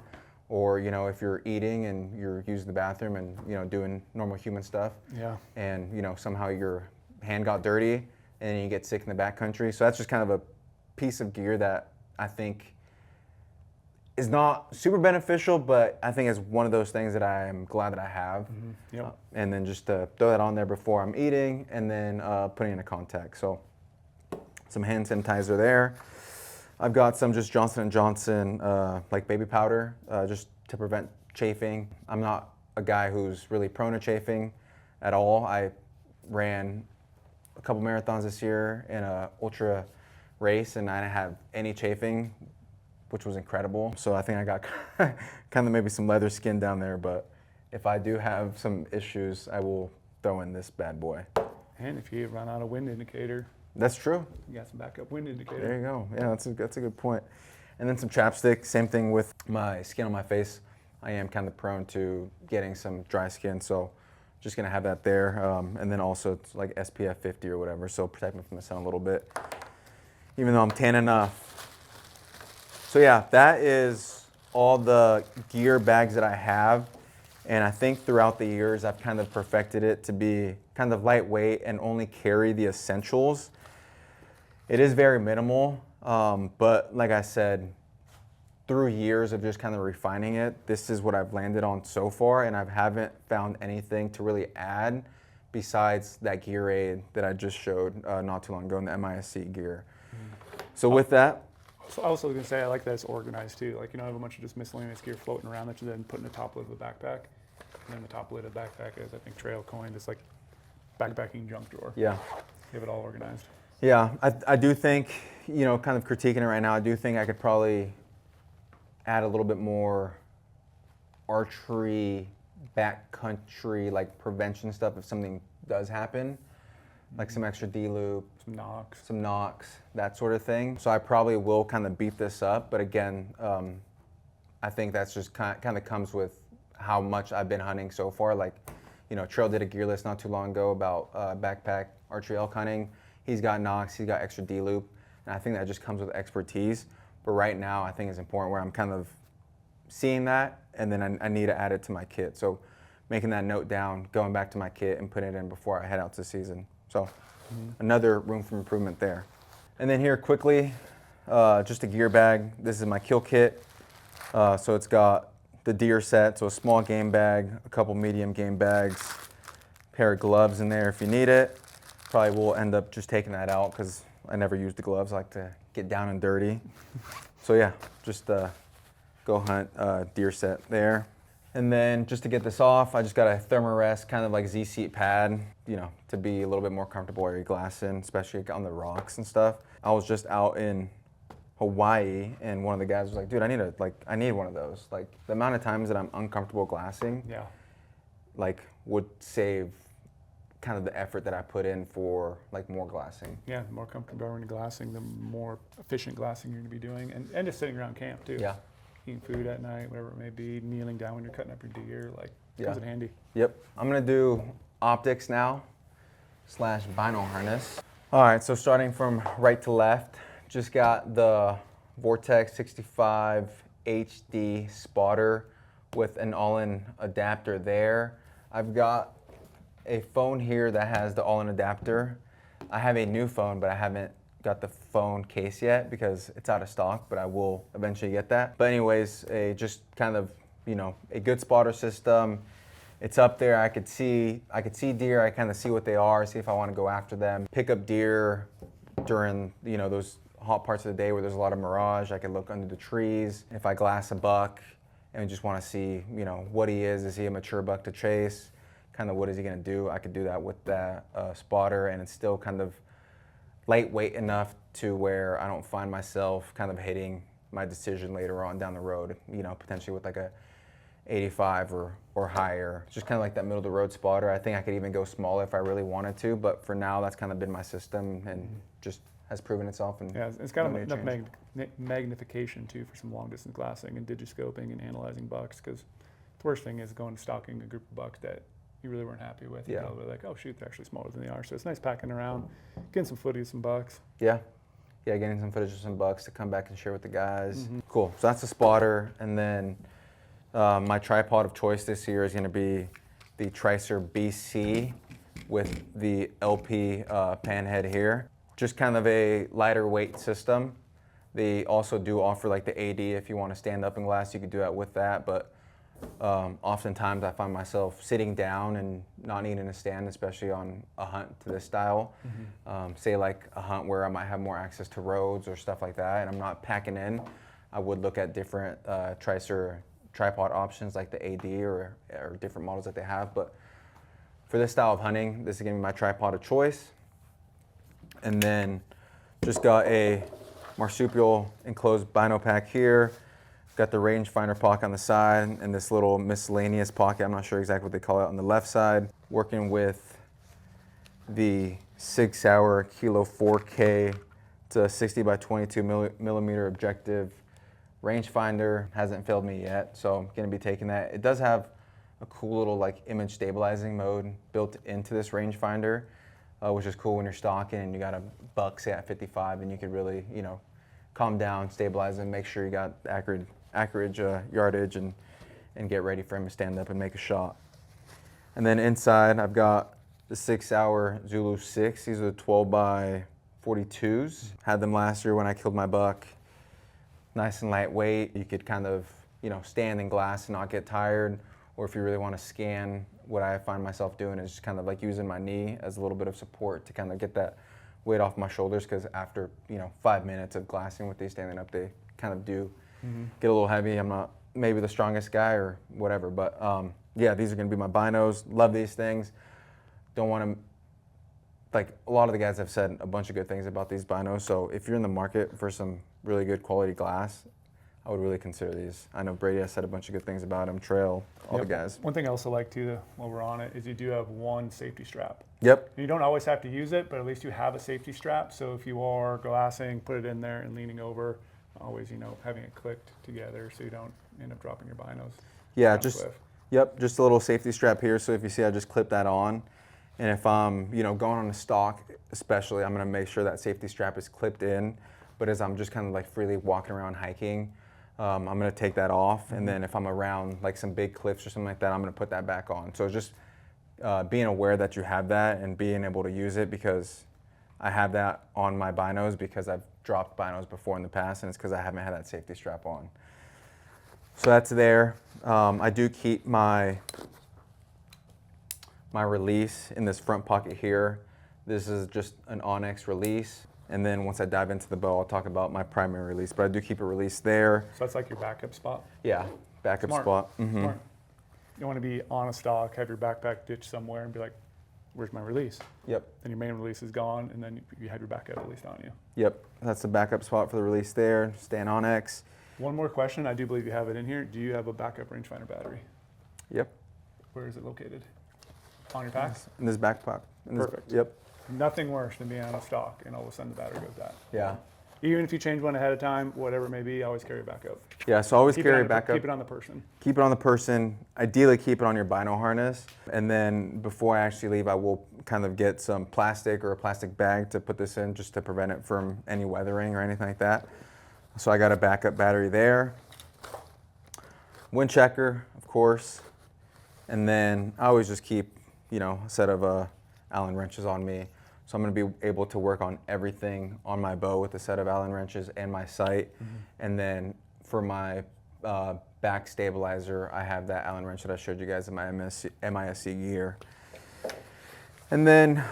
Or if you're eating and you're using the bathroom and doing normal human stuff, Yeah. and somehow your hand got dirty and you get sick in the backcountry. So that's just kind of a piece of gear that I think is not super beneficial, but I think it's one of those things that I am glad that I have. Mm-hmm. Yep. And then just to throw that on there before I'm eating and then putting it in contact. So some hand sanitizer there. I've got some just Johnson & Johnson like baby powder just to prevent chafing. I'm not a guy who's really prone to chafing at all. I ran a couple marathons this year in a ultra race and I didn't have any chafing, which was incredible. So I think I got kind of maybe some leather skin down there, but if I do have some issues, I will throw in this bad boy. And if you run out of wind indicator, That's true. you got some backup wind indicator. There you go. Yeah, that's a good point. And then some chapstick. Same thing with my skin on my face. I am kind of prone to getting some dry skin, so just gonna have that there. And then also it's like SPF 50 or whatever, so protect me from the sun a little bit, even though I'm tan enough. So yeah, that is all the gear bags that I have. And I think throughout the years, I've kind of perfected it to be kind of lightweight and only carry the essentials. It is very minimal, but like I said, through years of just kind of refining it, this is what I've landed on so far, and I haven't found anything to really add besides that gear aid that I just showed not too long ago in the MISC gear. So with that, So I was also going to say, I like that it's organized too. Like, I have a bunch of just miscellaneous gear floating around that you then put in the top lid of the backpack. And then the top lid of the backpack is, I think, Trail coined this like backpacking junk drawer. yeah. You have it all organized. Yeah, I do think, kind of critiquing it right now, I do think I could probably add a little bit more archery, backcountry, like prevention stuff if something does happen. Like some extra D-loop, Some knocks. that sort of thing. So I probably will kind of beat this up, but again, I think that's just kind of comes with how much I've been hunting so far. Like, Trail did a gear list not too long ago about backpack archery elk hunting. He's got knocks, he's got extra D-loop, and I think that just comes with expertise. But right now, I think it's important where I'm kind of seeing that, and then I need to add it to my kit. So making that note down, going back to my kit and putting it in before I head out to season. So another room for improvement there. And then here quickly, just a gear bag. This is my kill kit. So it's got the deer set, so a small game bag, a couple medium game bags, pair of gloves in there if you need it. Probably will end up just taking that out because I never use the gloves. I like to get down and dirty. So yeah, just GOHUNT deer set there. And then just to get this off, I just got a Thermarest kind of like Z-seat pad, to be a little bit more comfortable where you glass in, especially on the rocks and stuff. I was just out in Hawaii and one of the guys was like, dude, I need one of those. Like the amount of times that I'm uncomfortable glassing, Yeah. like would save kind of the effort that I put in for like more glassing. Yeah, the more comfortable you are in glassing, the more efficient glassing you're going to be doing, and just sitting around camp too. Yeah. Eating food at night, whatever it may be, kneeling down when you're cutting up your deer, like comes in handy. Yep. I'm gonna do optics now / bino harness. All right, so starting from right to left, just got the Vortex 65 HD spotter with an all-in adapter there. I've got a phone here that has the all-in adapter. I have a new phone, but I haven't got the phone case yet because it's out of stock, but I will eventually get that. But anyways, just kind of, you know, a good spotter system. It's up there. I could see deer. I kind of see what they are, see if I want to go after them. Pick up deer during, you know, those hot parts of the day where there's a lot of mirage. I could look under the trees. If I glass a buck and just want to see, you know, what he is he a mature buck to chase? Kind of what is he going to do? I could do that with that spotter, and it's still kind of lightweight enough to where I don't find myself kind of hitting my decision later on down the road, you know, potentially with like a 85 or higher. It's just kind of like that middle of the road spotter. I think I could even go smaller if I really wanted to, but for now that's kind of been my system and just has proven itself. And yeah, it's got enough magnification too for some long distance glassing and digiscoping and analyzing bucks, because the worst thing is going and stalking a group of bucks that you really weren't happy with. Yeah. You're like, oh shoot, they're actually smaller than they are. So it's nice packing around, getting some footage of some bucks. Yeah, getting some footage of some bucks to come back and share with the guys. Cool, so that's the spotter, and then my tripod of choice this year is going to be the Tricer BC with the LP pan head here. Just kind of a lighter weight system. They also do offer like the AD if you want to stand up in glass, you could do that with that, but oftentimes I find myself sitting down and not needing to stand, especially on a hunt to this style. Say like a hunt where I might have more access to roads or stuff like that, and I'm not packing in, I would look at different Tricer tripod options like the AD or different models that they have. But for this style of hunting, this is gonna be my tripod of choice. And then just got a marsupial enclosed bino pack here. Got the rangefinder pocket on the side and this little miscellaneous pocket. I'm not sure exactly what they call it on the left side. Working with the Sig Sauer Kilo 4K to 60 by 22 millimeter objective rangefinder. Hasn't failed me yet, so I'm gonna be taking that. It does have a cool little like image stabilizing mode built into this rangefinder, which is cool when you're stalking and you got a buck say at 55 and you can really, you know, calm down, stabilize and make sure you got accurate yardage and get ready for him to stand up and make a shot. And then inside I've got the Sig Sauer Zulu 6. These are the 12 by 42s. Had them last year when I killed my buck. Nice and lightweight. You could kind of, you know, stand in glass and not get tired. Or if you really want to scan, what I find myself doing is just kind of like using my knee as a little bit of support to kind of get that weight off my shoulders, because after, you know, 5 minutes of glassing with these standing up, they kind of do get a little heavy. I'm not maybe the strongest guy or whatever, but yeah, these are going to be my binos. Love these things. Don't want to, like a lot of the guys have said a bunch of good things about these binos, so if you're in the market for some really good quality glass, I would really consider these. I know Brady has said a bunch of good things about them, Trail, all the guys. One thing I also like too, while we're on it, is you do have one safety strap. Yep. You don't always have to use it, but at least you have a safety strap. So if you are glassing, put it in there and leaning over, always, you know, having it clicked together so you don't end up dropping your binos. Yeah, just a little safety strap here. So if you see, I just clip that on. And if I'm, you know, going on a stalk, especially, I'm gonna make sure that safety strap is clipped in. But as I'm just kind of like freely walking around hiking, I'm gonna take that off. And then if I'm around like some big cliffs or something like that, I'm gonna put that back on. So just being aware that you have that and being able to use it, because I have that on my binos because I've dropped binos before in the past, and it's because I haven't had that safety strap on. So that's there. I do keep my release in this front pocket here. This is just an Onyx release. And then once I dive into the bow, I'll talk about my primary release, but I do keep a release there. So that's like your backup spot? Yeah, backup Smart. spot. Smart. You want to be on a stalk, have your backpack ditched somewhere and be like, where's my release? Yep. Then your main release is gone, and then you have your backup at least on you. Yep, that's the backup spot for the release there. Stay on Onyx. One more question, I do believe you have it in here. Do you have a backup rangefinder battery? Yep. Where is it located? On your pack? In this backpack. Perfect. Yep. Nothing worse than being out of stock and all of a sudden the battery goes out. Yeah. Even if you change one ahead of time, whatever it may be, always carry a backup. Yeah, so always carry a Keep backup. it on the person. Keep it on the person. Ideally, keep it on your bino harness. And then before I actually leave, I will kind of get some plastic or a plastic bag to put this in just to prevent it from any weathering or anything like that. So I got a backup battery there. Wind checker, of course. And then I always just keep, a set of Allen wrenches on me. So I'm going to be able to work on everything on my bow with a set of Allen wrenches and my sight. Mm-hmm. And then for my back stabilizer, I have that Allen wrench that I showed you guys in my MISC gear. And then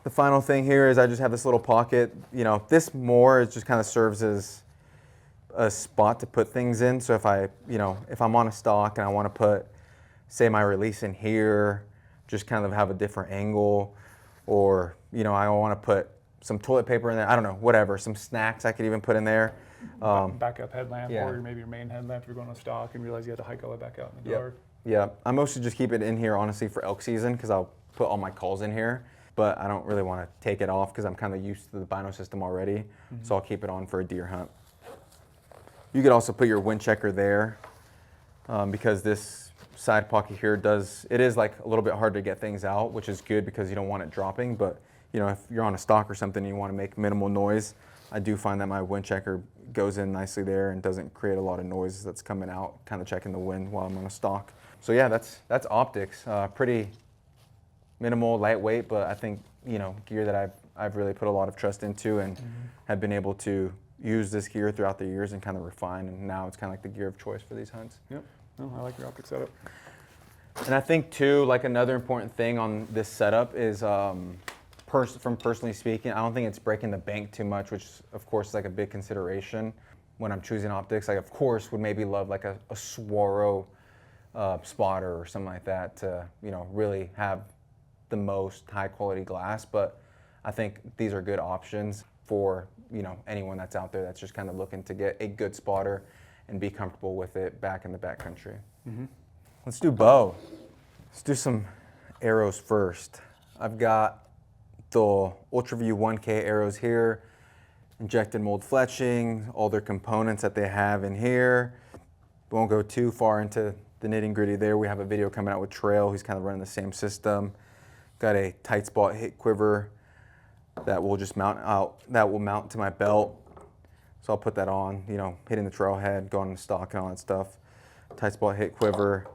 the final thing here is I just have this little pocket. This more it just kind of serves as a spot to put things in. So if if I'm on a stock and I want to put, say, my release in here, just kind of have a different angle, or I want to put some toilet paper in there. I don't know, whatever. Some snacks I could even put in there. Backup headlamp, yeah. or maybe your main headlamp if you're going on stock and realize you had to hike all the way back out in the Yep. dark. Yeah, I mostly just keep it in here, honestly, for elk season because I'll put all my calls in here. But I don't really want to take it off because I'm kind of used to the bino system already. Mm-hmm. So I'll keep it on for a deer hunt. You could also put your wind checker there because this side pocket here it is like a little bit hard to get things out, which is good because you don't want it dropping. But if you're on a stock or something and you want to make minimal noise, I do find that my wind checker goes in nicely there and doesn't create a lot of noise that's coming out, kind of checking the wind while I'm on a stock. So yeah, that's optics. Pretty minimal, lightweight, but I think gear that I've really put a lot of trust into and have been able to use this gear throughout the years and kind of refine, and now it's kind of like the gear of choice for these hunts. Yep. No, I like your optic setup. And I think too, like another important thing on this setup is, from personally speaking, I don't think it's breaking the bank too much, which of course is like a big consideration when I'm choosing optics. Like of course would maybe love like a Swaro spotter or something like that to really have the most high quality glass. But I think these are good options for anyone that's out there that's just kind of looking to get a good spotter and be comfortable with it back in the backcountry. Mm-hmm. Let's do bow. Let's do some arrows first. I've got the UltraView 1K arrows here, injected mold fletching, all their components that they have in here. Won't go too far into the nitty gritty there. We have a video coming out with Trail, who's kind of running the same system. Got a tight spot hit quiver that will just mount to my belt. So I'll put that on, hitting the trailhead, going to stock and all that stuff. Tight spot hit quiver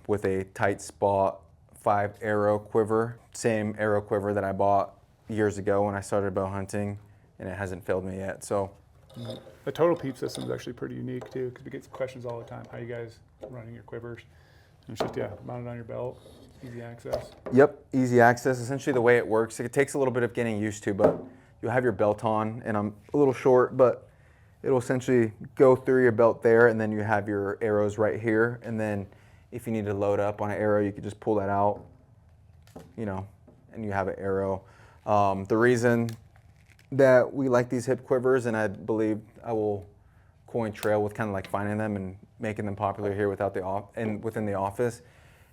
with a tight spot 5 arrow quiver. Same arrow quiver that I bought years ago when I started bow hunting, and it hasn't failed me yet. So the total peep system is actually pretty unique too, because we get questions all the time. How you guys running your quivers? And it's just mounted on your belt, easy access. Yep, easy access. Essentially the way it works, it takes a little bit of getting used to, but you'll have your belt on, and I'm a little short, but it'll essentially go through your belt there, and then you have your arrows right here. And then if you need to load up on an arrow, you could just pull that out, and you have an arrow. The reason that we like these hip quivers, and I believe I will coin Trail with kind of like finding them and making them popular here within the office,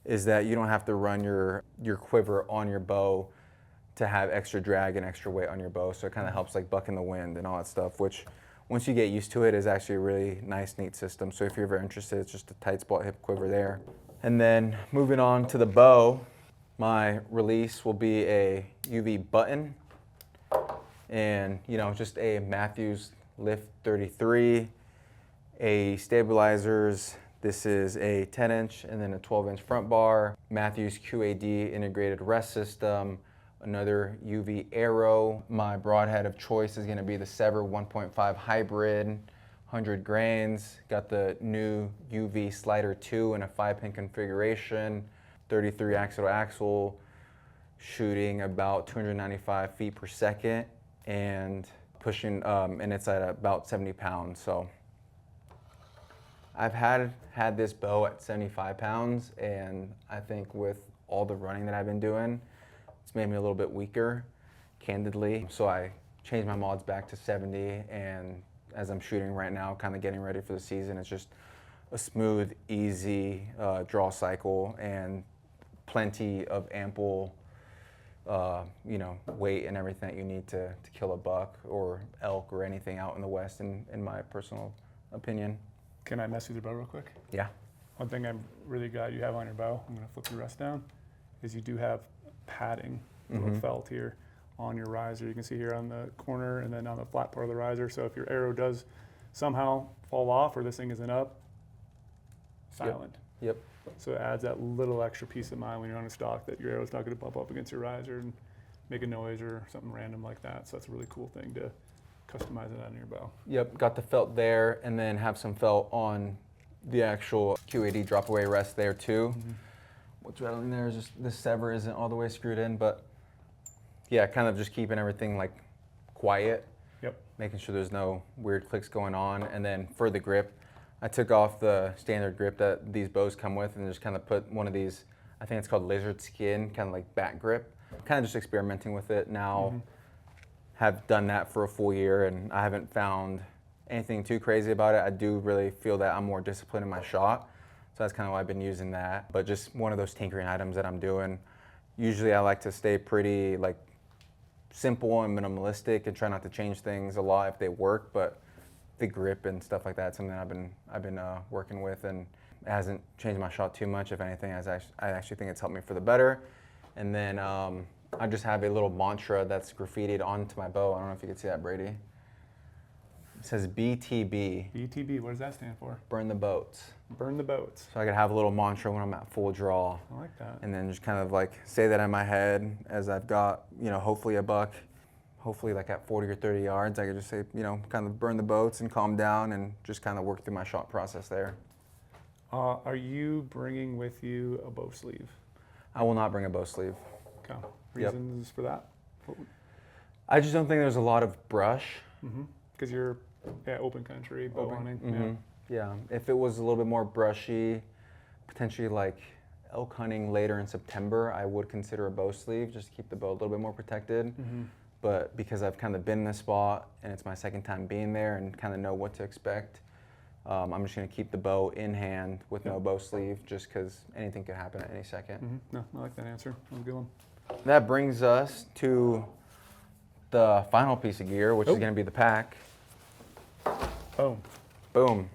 is that you don't have to run your quiver on your bow to have extra drag and extra weight on your bow. So it kind of helps like bucking the wind and all that stuff, which once you get used to it is actually a really nice, neat system. So if you're ever interested, it's just a tight spot hip quiver there. And then moving on to the bow, my release will be a UV button and just a Matthews Lift 33, a stabilizers. This is a 10-inch and then a 12-inch front bar, Matthews QAD integrated rest system, another UV arrow. My broadhead of choice is going to be the Sever 1.5 hybrid, 100 grains. Got the new UV slider 2 in a 5-pin configuration, 33 axle to axle, shooting about 295 feet per second and pushing, and it's at about 70 pounds. So I've had this bow at 75 pounds, and I think with all the running that I've been doing, it's made me a little bit weaker, candidly. So I changed my mods back to 70, and as I'm shooting right now, kind of getting ready for the season, it's just a smooth, easy draw cycle and plenty of ample, weight and everything that you need to kill a buck or elk or anything out in the West, in my personal opinion. Can I mess with your bow real quick? Yeah. One thing I'm really glad you have on your bow, I'm gonna flip your rest down, is you do have padding, little felt here on your riser. You can see here on the corner and then on the flat part of the riser. So if your arrow does somehow fall off or this thing isn't up, silent. Yep. So it adds that little extra peace of mind when you're on a stock that your arrow's not gonna bump up against your riser and make a noise or something random like that. So that's a really cool thing to customize it on your bow. Yep, got the felt there, and then have some felt on the actual Q80 drop away rest there too. What's rattling there is just the sever isn't all the way screwed in, but yeah, kind of just keeping everything like quiet. Yep. Making sure there's no weird clicks going on. And then for the grip, I took off the standard grip that these bows come with and just kind of put one of these, I think it's called lizard skin, kind of like back grip. Kind of just experimenting with it now. Have done that for a full year and I haven't found anything too crazy about it. I do really feel that I'm more disciplined in my shot. So that's kind of why I've been using that. But just one of those tinkering items that I'm doing. Usually I like to stay pretty like simple and minimalistic and try not to change things a lot if they work, but the grip and stuff like that is something I've been working with, and it hasn't changed my shot too much. If anything, I actually think it's helped me for the better. And then I just have a little mantra that's graffitied onto my bow. I don't know if you can see that, Brady. It says BTB. BTB, what does that stand for? Burn the boats. Burn the boats. So I could have a little mantra when I'm at full draw. I like that. And then just kind of like say that in my head as I've got, hopefully a buck, hopefully like at 40 or 30 yards, I could just say, kind of burn the boats and calm down and just kind of work through my shot process there. Are you bringing with you a bow sleeve? I will not bring a bow sleeve. Okay. Reasons for that? I just don't think there's a lot of brush. Because you're open country, bow hunting. Yeah, if it was a little bit more brushy, potentially like elk hunting later in September, I would consider a bow sleeve just to keep the bow a little bit more protected. But because I've kind of been in this spot and it's my second time being there and kind of know what to expect, I'm just going to keep the bow in hand with no bow sleeve just because anything could happen at any second. No, I like that answer. That was a good one. That brings us to the final piece of gear, which is going to be the pack. Oh. Boom.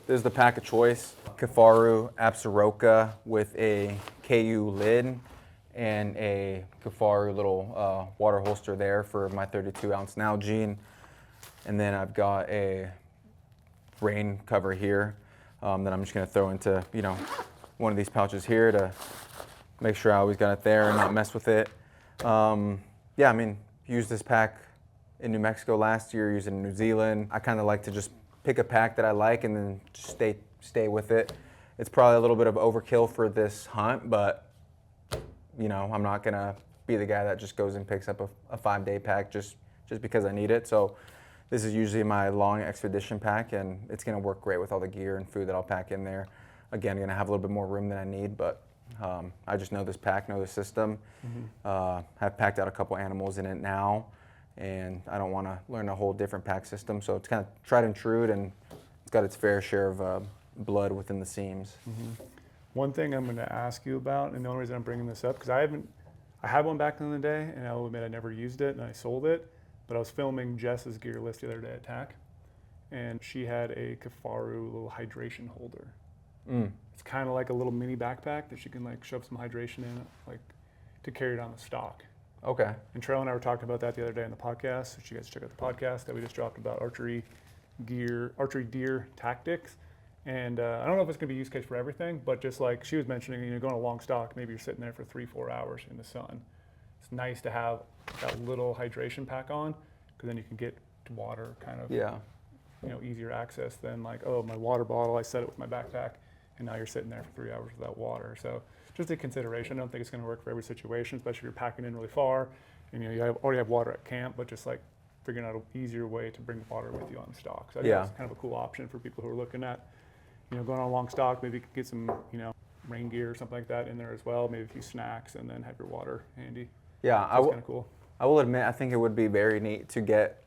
This is the pack of choice. Kifaru Absaroka with a KU lid and a Kifaru little water holster there for my 32-ounce Nalgene. And then I've got a rain cover here that I'm just going to throw into, one of these pouches here to make sure I always got it there and not mess with it. Used this pack in New Mexico last year, used it in New Zealand. I kind of like to just pick a pack that I like and then just stay with it. It's probably a little bit of overkill for this hunt, but I'm not gonna be the guy that just goes and picks up a 5-day pack just because I need it. So this is usually my long expedition pack, and it's gonna work great with all the gear and food that I'll pack in there. Again, gonna have a little bit more room than I need, but I just know this pack, know the system. Have packed out a couple animals in it now, and I don't want to learn a whole different pack system. So it's kind of tried and true, and it's got its fair share of blood within the seams. One thing I'm going to ask you about, and the only reason I'm bringing this up, because I had one back in the day, and I'll admit I never used it, and I sold it, but I was filming Jess's gear list the other day at TAC, and she had a Kifaru little hydration holder. It's kind of like a little mini backpack that she can like shove some hydration in, like to carry it on the stock. Okay. And Trail and I were talking about that the other day in the podcast. So you guys check out the podcast that we just dropped about archery deer tactics. And I don't know if it's going to be use case for everything, but just like she was mentioning, going a long stock, maybe you're sitting there for 3-4 hours in the sun. It's nice to have that little hydration pack on, because then you can get to water kind of, easier access than like, oh, my water bottle, I set it with my backpack, and now you're sitting there for 3 hours without water. So just a consideration. I don't think it's going to work for every situation, especially if you're packing in really far and you already have water at camp, but just like figuring out an easier way to bring water with you on stock. So I think that's kind of a cool option for people who are looking at, going on a long stock. Maybe you could get some, rain gear or something like that in there as well. Maybe a few snacks, and then have your water handy. Yeah, that's kind of cool. I will admit, I think it would be very neat to get,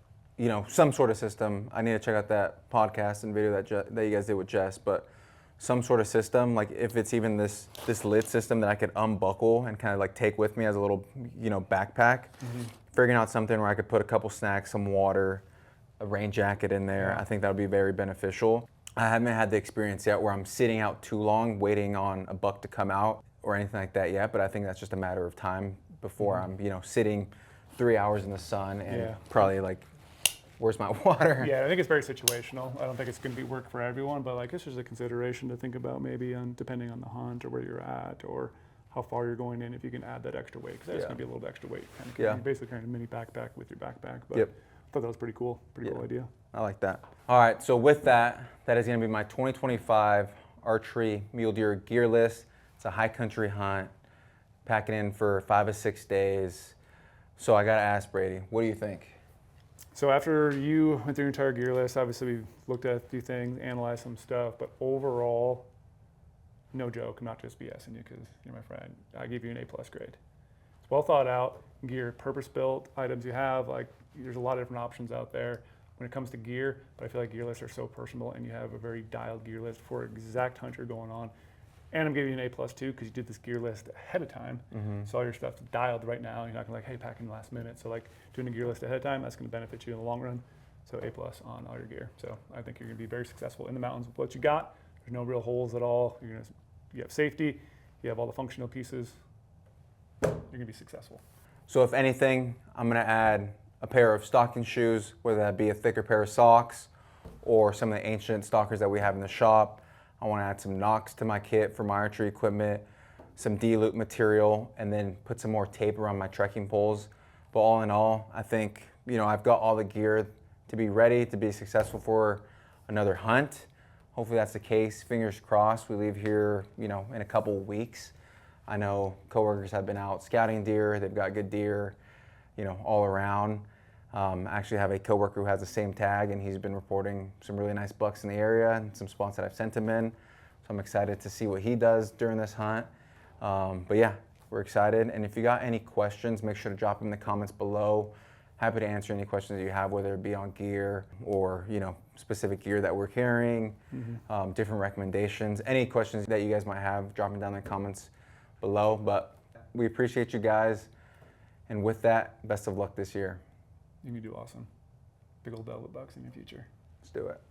some sort of system. I need to check out that podcast and video that you guys did with Jess, but some sort of system, like if it's even this lid system that I could unbuckle and kind of like take with me as a little, backpack. Figuring out something where I could put a couple snacks, some water, a rain jacket in there. I think that would be very beneficial. I haven't had the experience yet where I'm sitting out too long waiting on a buck to come out or anything like that yet, but I think that's just a matter of time before I'm, sitting 3 hours in the sun and probably like, where's my water? Yeah, I think it's very situational. I don't think it's going to be work for everyone, but like it's just a consideration to think about maybe on depending on the hunt or where you're at or how far you're going in, if you can add that extra weight, because that's going to be a little bit extra weight. Kind of carrying, basically carrying a mini backpack with your backpack. But I thought that was pretty cool. Pretty cool idea. I like that. All right, so with that, that is going to be my 2025 archery mule deer gear list. It's a high country hunt, packing in for 5 to 6 days. So I got to ask Brady, what do you think? So after you went through your entire gear list, obviously we've looked at a few things, analyzed some stuff, but overall, no joke, I'm not just BSing you because you're my friend. I give you an A+ grade. It's well thought out gear, purpose-built items you have. Like there's a lot of different options out there when it comes to gear, but I feel like gear lists are so personal, and you have a very dialed gear list for exact hunt you're going on. And I'm giving you an A+ too because you did this gear list ahead of time. So all your stuff's dialed right now. You're not gonna like, hey, pack in the last minute. So like doing a gear list ahead of time, that's gonna benefit you in the long run. So A+ on all your gear. So I think you're gonna be very successful in the mountains with what you got. There's no real holes at all. You have safety, you have all the functional pieces. You're gonna be successful. So if anything, I'm gonna add a pair of stocking shoes, whether that be a thicker pair of socks or some of the ancient stockers that we have in the shop. I want to add some nocks to my kit for my archery equipment, some D-loop material, and then put some more tape around my trekking poles. But all in all, I think, I've got all the gear to be ready to be successful for another hunt. Hopefully that's the case. Fingers crossed we leave here, in a couple weeks. I know coworkers have been out scouting deer. They've got good deer, all around. I actually have a coworker who has the same tag, and he's been reporting some really nice bucks in the area and some spots that I've sent him in. So I'm excited to see what he does during this hunt. But yeah, we're excited. And if you got any questions, make sure to drop them in the comments below. Happy to answer any questions that you have, whether it be on gear or, specific gear that we're carrying, different recommendations. Any questions that you guys might have, drop them down in the comments below. But we appreciate you guys. And with that, best of luck this year. You're gonna do awesome. Big old velvet bucks in your future. Let's do it.